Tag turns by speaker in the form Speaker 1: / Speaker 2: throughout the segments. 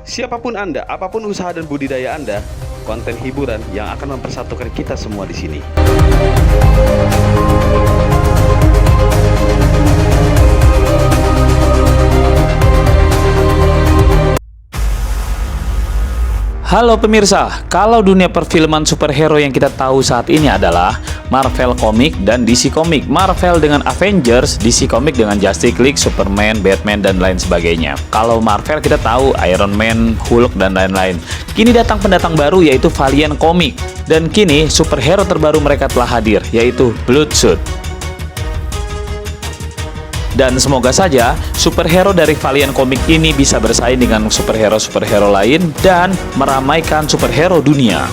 Speaker 1: Siapapun Anda, apapun usaha dan budidaya Anda, konten hiburan yang akan mempersatukan kita semua di sini.
Speaker 2: Halo pemirsa, kalau dunia perfilman superhero yang kita tahu saat ini adalah Marvel Comics dan DC Comics. Marvel dengan Avengers, DC Comics dengan Justice League, Superman, Batman, dan lain sebagainya. Kalau Marvel kita tahu Iron Man, Hulk, dan lain-lain. Kini datang pendatang baru yaitu Valiant Comics. Dan kini superhero terbaru mereka telah hadir, yaitu Bloodshot. Dan semoga saja superhero dari Valiant Comics ini bisa bersaing dengan superhero-superhero lain dan meramaikan superhero dunia.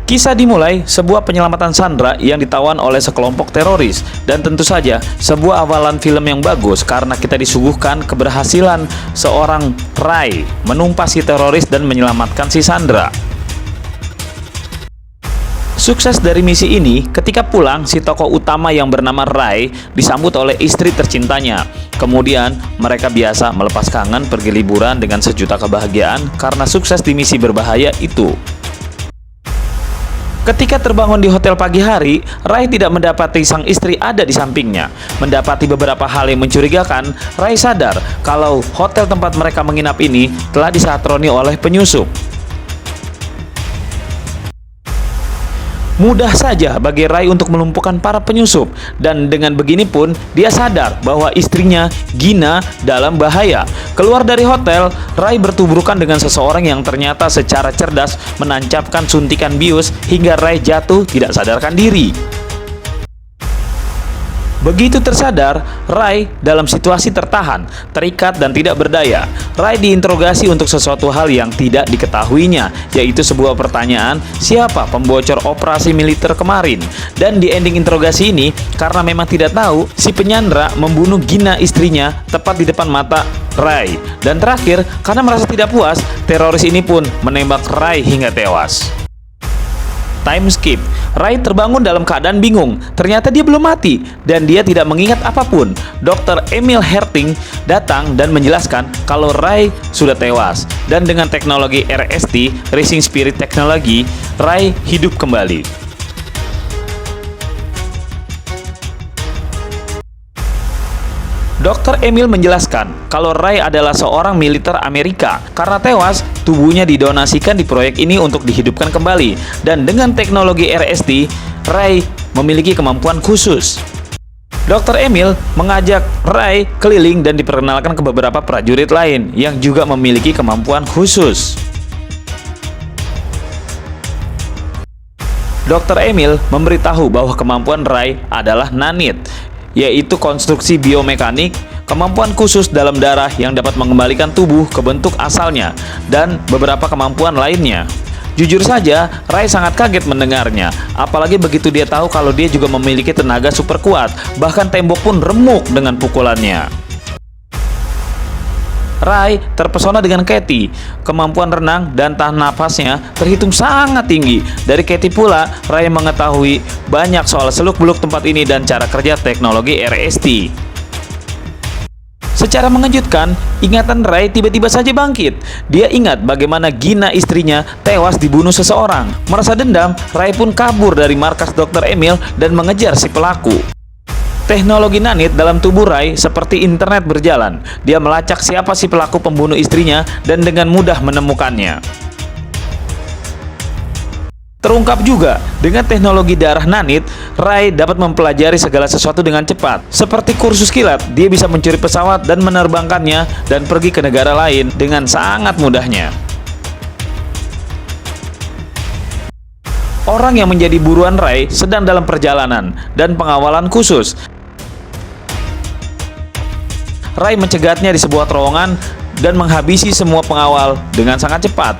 Speaker 2: Kisah dimulai sebuah penyelamatan Sandra yang ditawan oleh sekelompok teroris. Dan tentu saja sebuah awalan film yang bagus karena kita disuguhkan keberhasilan seorang Ray menumpas si teroris dan menyelamatkan si Sandra. Sukses dari misi ini, ketika pulang, si tokoh utama yang bernama Ray disambut oleh istri tercintanya. Kemudian, mereka biasa melepas kangen pergi liburan dengan sejuta kebahagiaan karena sukses di misi berbahaya itu. Ketika terbangun di hotel pagi hari, Ray tidak mendapati sang istri ada di sampingnya. Mendapati beberapa hal yang mencurigakan, Ray sadar kalau hotel tempat mereka menginap ini telah disatroni oleh penyusup. Mudah saja bagi Ray untuk melumpuhkan para penyusup, dan dengan begini pun dia sadar bahwa istrinya Gina dalam bahaya. Keluar dari hotel, Ray bertubrukan dengan seseorang yang ternyata secara cerdas menancapkan suntikan bius hingga Ray jatuh tidak sadarkan diri. Begitu tersadar, Ray dalam situasi tertahan, terikat dan tidak berdaya. Ray diinterogasi untuk sesuatu hal yang tidak diketahuinya, yaitu sebuah pertanyaan, siapa pembocor operasi militer kemarin? Dan di ending interogasi ini, karena memang tidak tahu, si penyandra membunuh Gina istrinya tepat di depan mata Ray. Dan terakhir, karena merasa tidak puas, teroris ini pun menembak Ray hingga tewas. Time skip. Ray terbangun dalam keadaan bingung. Ternyata dia belum mati dan dia tidak mengingat apapun. Dr. Emil Herting datang dan menjelaskan kalau Ray sudah tewas. Dan dengan teknologi RST, Rising Spirit Technology, Ray hidup kembali. Dr. Emil menjelaskan kalau Ray adalah seorang militer Amerika. Karena tewas, tubuhnya didonasikan di proyek ini untuk dihidupkan kembali. Dan dengan teknologi RST, Ray memiliki kemampuan khusus. Dr. Emil mengajak Ray keliling dan diperkenalkan ke beberapa prajurit lain yang juga memiliki kemampuan khusus. Dr. Emil memberitahu bahwa kemampuan Ray adalah nanit, yaitu konstruksi biomekanik, kemampuan khusus dalam darah yang dapat mengembalikan tubuh ke bentuk asalnya, dan beberapa kemampuan lainnya. Jujur saja, Ray sangat kaget mendengarnya, apalagi begitu dia tahu kalau dia juga memiliki tenaga super kuat, bahkan tembok pun remuk dengan pukulannya. Ray terpesona dengan Katie. Kemampuan renang dan tahan nafasnya terhitung sangat tinggi. Dari Katie pula, Ray mengetahui banyak soal seluk-beluk tempat ini dan cara kerja teknologi RST. Secara mengejutkan, ingatan Ray tiba-tiba saja bangkit. Dia ingat bagaimana Gina istrinya tewas dibunuh seseorang. Merasa dendam, Ray pun kabur dari markas Dr. Emil dan mengejar si pelaku. Teknologi nanit dalam tubuh Ray seperti internet berjalan. Dia melacak siapa si pelaku pembunuh istrinya dan dengan mudah menemukannya. Terungkap juga, dengan teknologi darah nanit, Ray dapat mempelajari segala sesuatu dengan cepat. Seperti kursus kilat, dia bisa mencuri pesawat dan menerbangkannya dan pergi ke negara lain dengan sangat mudahnya. Orang yang menjadi buruan Ray sedang dalam perjalanan dan pengawalan khusus. Ray mencegatnya di sebuah terowongan dan menghabisi semua pengawal dengan sangat cepat.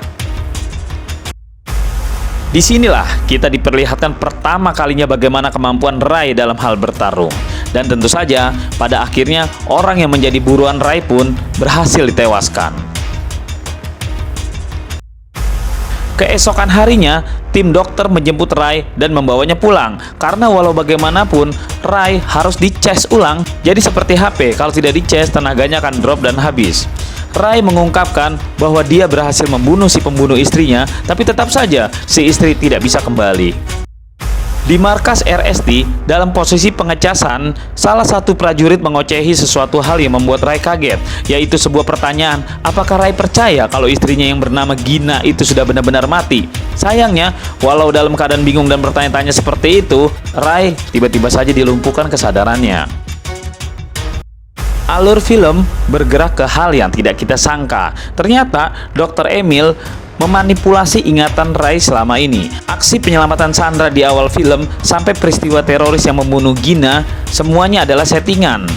Speaker 2: Disinilah kita diperlihatkan pertama kalinya bagaimana kemampuan Ray dalam hal bertarung. Dan tentu saja, pada akhirnya orang yang menjadi buruan Ray pun berhasil ditewaskan. Keesokan harinya, tim dokter menjemput Ray dan membawanya pulang. Karena walau bagaimanapun, Ray harus dicas ulang. Jadi seperti HP, kalau tidak dicas tenaganya akan drop dan habis. Ray mengungkapkan bahwa dia berhasil membunuh si pembunuh istrinya, tapi tetap saja si istri tidak bisa kembali. Di markas RST, dalam posisi pengecasan, salah satu prajurit mengocehi sesuatu hal yang membuat Ray kaget, yaitu sebuah pertanyaan, apakah Ray percaya kalau istrinya yang bernama Gina itu sudah benar-benar mati? Sayangnya, walau dalam keadaan bingung dan bertanya-tanya seperti itu, Ray tiba-tiba saja dilumpuhkan kesadarannya. Alur film bergerak ke hal yang tidak kita sangka. Ternyata, Dr. Emil memanipulasi ingatan Ray selama ini. Aksi penyelamatan Sandra di awal film sampai peristiwa teroris yang membunuh Gina, semuanya adalah settingan.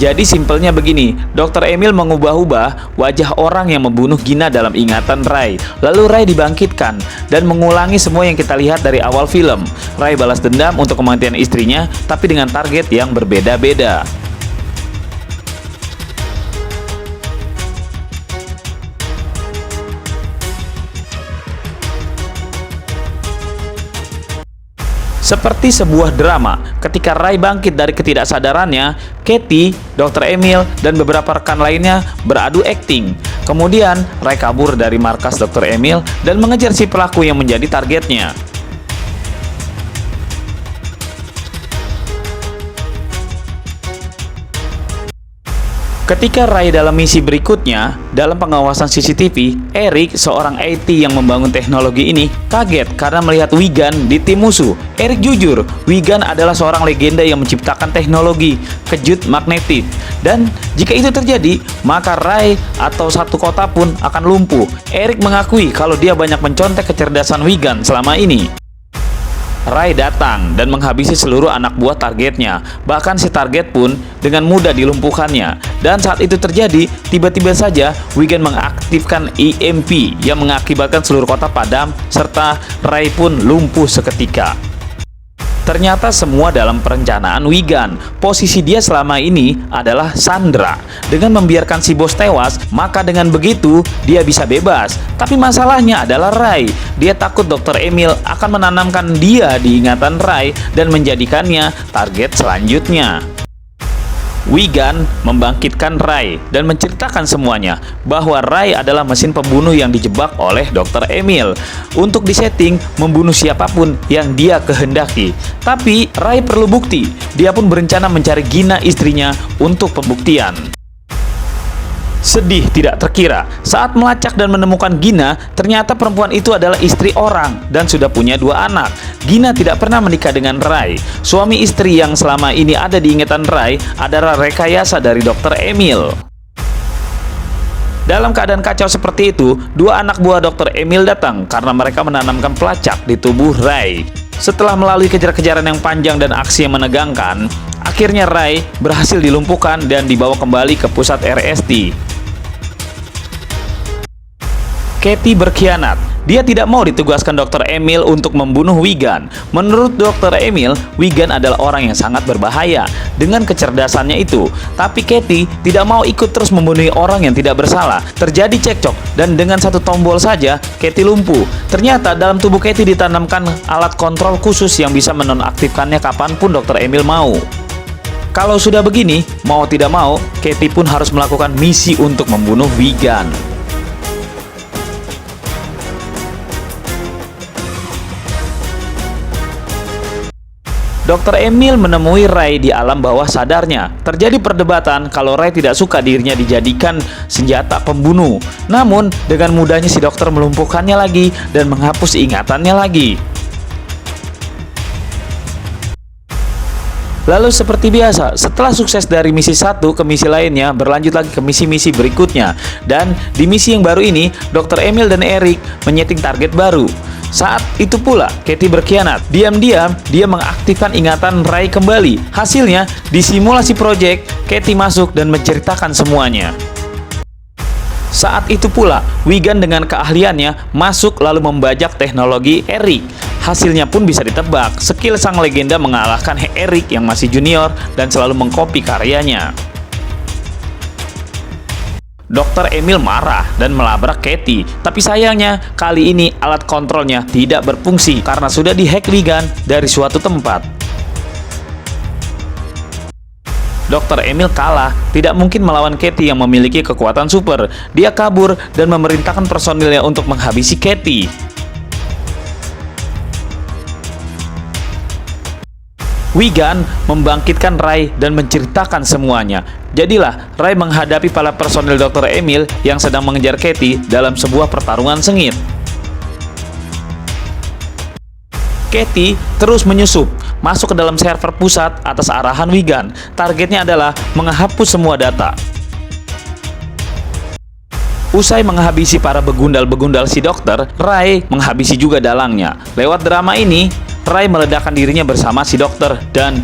Speaker 2: Jadi simpelnya begini, Dr. Emil mengubah-ubah wajah orang yang membunuh Gina dalam ingatan Ray. Lalu Ray dibangkitkan dan mengulangi semua yang kita lihat dari awal film. Ray balas dendam untuk kematian istrinya, tapi dengan target yang berbeda-beda. Seperti sebuah drama, ketika Ray bangkit dari ketidaksadarannya, Katie, Dr. Emil, dan beberapa rekan lainnya beradu akting. Kemudian, Ray kabur dari markas Dr. Emil dan mengejar si pelaku yang menjadi targetnya. Ketika Ray dalam misi berikutnya, dalam pengawasan CCTV, Eric, seorang IT yang membangun teknologi ini, kaget karena melihat Wigan di tim musuh. Eric jujur, Wigan adalah seorang legenda yang menciptakan teknologi kejut magnetik. Dan jika itu terjadi, maka Ray atau satu kota pun akan lumpuh. Eric mengakui kalau dia banyak mencontek kecerdasan Wigan selama ini. Ray datang dan menghabisi seluruh anak buah targetnya. Bahkan si target pun dengan mudah dilumpuhkannya. Dan saat itu terjadi, tiba-tiba saja Wigan mengaktifkan EMP yang mengakibatkan seluruh kota padam, serta Ray pun lumpuh seketika. Ternyata semua dalam perencanaan Wigan. Posisi dia selama ini adalah Sandra. Dengan membiarkan si bos tewas, maka dengan begitu dia bisa bebas. Tapi masalahnya adalah Ray. Dia takut Dr. Emil akan menanamkan dia di ingatan Ray dan menjadikannya target selanjutnya. Wigan membangkitkan Ray dan menceritakan semuanya bahwa Ray adalah mesin pembunuh yang dijebak oleh Dr. Emil untuk disetting membunuh siapapun yang dia kehendaki. Tapi Ray perlu bukti. Dia pun berencana mencari Gina istrinya untuk pembuktian. Sedih tidak terkira, saat melacak dan menemukan Gina, ternyata perempuan itu adalah istri orang dan sudah punya 2 anak. Gina tidak pernah menikah dengan Ray. Suami istri yang selama ini ada di ingatan Ray adalah rekayasa dari Dr. Emil. Dalam keadaan kacau seperti itu, 2 anak buah Dr. Emil datang karena mereka menanamkan pelacak di tubuh Ray. Setelah melalui kejar-kejaran yang panjang dan aksi yang menegangkan, akhirnya Ray berhasil dilumpuhkan dan dibawa kembali ke pusat RST. Katie berkhianat. Dia tidak mau ditugaskan Dr. Emil untuk membunuh Wigan. Menurut Dr. Emil, Wigan adalah orang yang sangat berbahaya dengan kecerdasannya itu. Tapi Katie tidak mau ikut terus membunuh orang yang tidak bersalah. Terjadi cekcok dan dengan satu tombol saja Katie lumpuh. Ternyata dalam tubuh Katie ditanamkan alat kontrol khusus yang bisa menonaktifkannya kapanpun Dr. Emil mau. Kalau sudah begini, mau tidak mau, Katie pun harus melakukan misi untuk membunuh Wigan. Dr. Emil menemui Ray di alam bawah sadarnya. Terjadi perdebatan kalau Ray tidak suka dirinya dijadikan senjata pembunuh. Namun, dengan mudahnya si dokter melumpuhkannya lagi dan menghapus ingatannya lagi. Lalu seperti biasa, setelah sukses dari misi satu ke misi lainnya, berlanjut lagi ke misi-misi berikutnya. Dan di misi yang baru ini, Dr. Emil dan Eric menyeting target baru. Saat itu pula, Katie berkhianat. Diam-diam, dia mengaktifkan ingatan Ray kembali. Hasilnya, di simulasi proyek, Katie masuk dan menceritakan semuanya. Saat itu pula, Wigan dengan keahliannya masuk lalu membajak teknologi Eric. Hasilnya pun bisa ditebak, skill sang legenda mengalahkan Eric yang masih junior dan selalu mengkopi karyanya. Dr. Emil marah dan melabrak Katie. Tapi sayangnya, kali ini alat kontrolnya tidak berfungsi karena sudah dihack Wigan dari suatu tempat. Dr. Emil kalah, tidak mungkin melawan Katie yang memiliki kekuatan super. Dia kabur dan memerintahkan personilnya untuk menghabisi Katie. Wigan membangkitkan Ray dan menceritakan semuanya. Jadilah Ray menghadapi para personil Dr. Emil yang sedang mengejar Katie dalam sebuah pertarungan sengit. Katie terus menyusup, masuk ke dalam server pusat atas arahan Wigan. Targetnya adalah menghapus semua data. Usai menghabisi para begundal-begundal si dokter, Ray menghabisi juga dalangnya. Lewat drama ini, Ray meledakkan dirinya bersama si dokter dan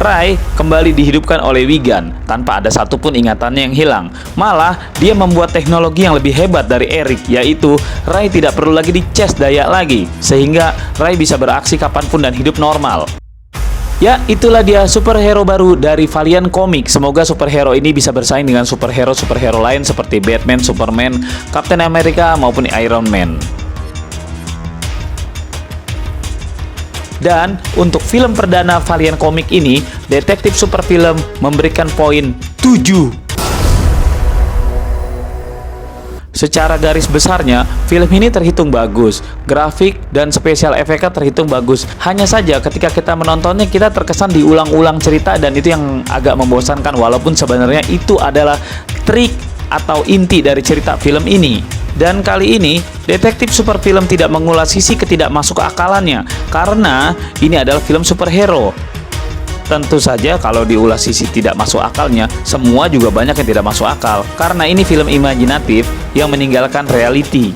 Speaker 2: Ray kembali dihidupkan oleh Wigan tanpa ada satupun ingatannya yang hilang. Malah, dia membuat teknologi yang lebih hebat dari Eric, yaitu Ray tidak perlu lagi dicas daya lagi, sehingga Ray bisa beraksi kapanpun dan hidup normal. Ya, itulah dia superhero baru dari Valiant Comics. Semoga superhero ini bisa bersaing dengan superhero lain seperti Batman, Superman, Captain America, maupun Iron Man. Dan untuk film perdana Valiant Comics ini, Detektif Super Film memberikan poin 7. Secara garis besarnya, film ini terhitung bagus. Grafik dan spesial efeknya terhitung bagus. Hanya saja ketika kita menontonnya, kita terkesan diulang-ulang cerita dan itu yang agak membosankan, walaupun sebenarnya itu adalah trik atau inti dari cerita film ini. Dan kali ini, Detektif Super Film tidak mengulas sisi ketidakmasuk akalannya, karena ini adalah film superhero. Tentu saja kalau diulas sisi tidak masuk akalnya, semua juga banyak yang tidak masuk akal, karena ini film imajinatif yang meninggalkan reality.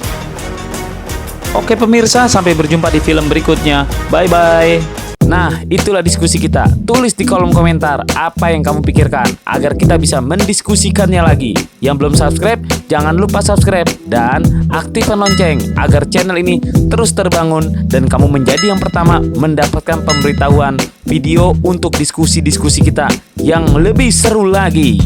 Speaker 2: Oke pemirsa, sampai berjumpa di film berikutnya. Bye-bye. Nah, itulah diskusi kita. Tulis di kolom komentar apa yang kamu pikirkan agar kita bisa mendiskusikannya lagi. Yang belum subscribe, jangan lupa subscribe dan aktifkan lonceng agar channel ini terus terbangun dan kamu menjadi yang pertama mendapatkan pemberitahuan video untuk diskusi-diskusi kita yang lebih seru lagi.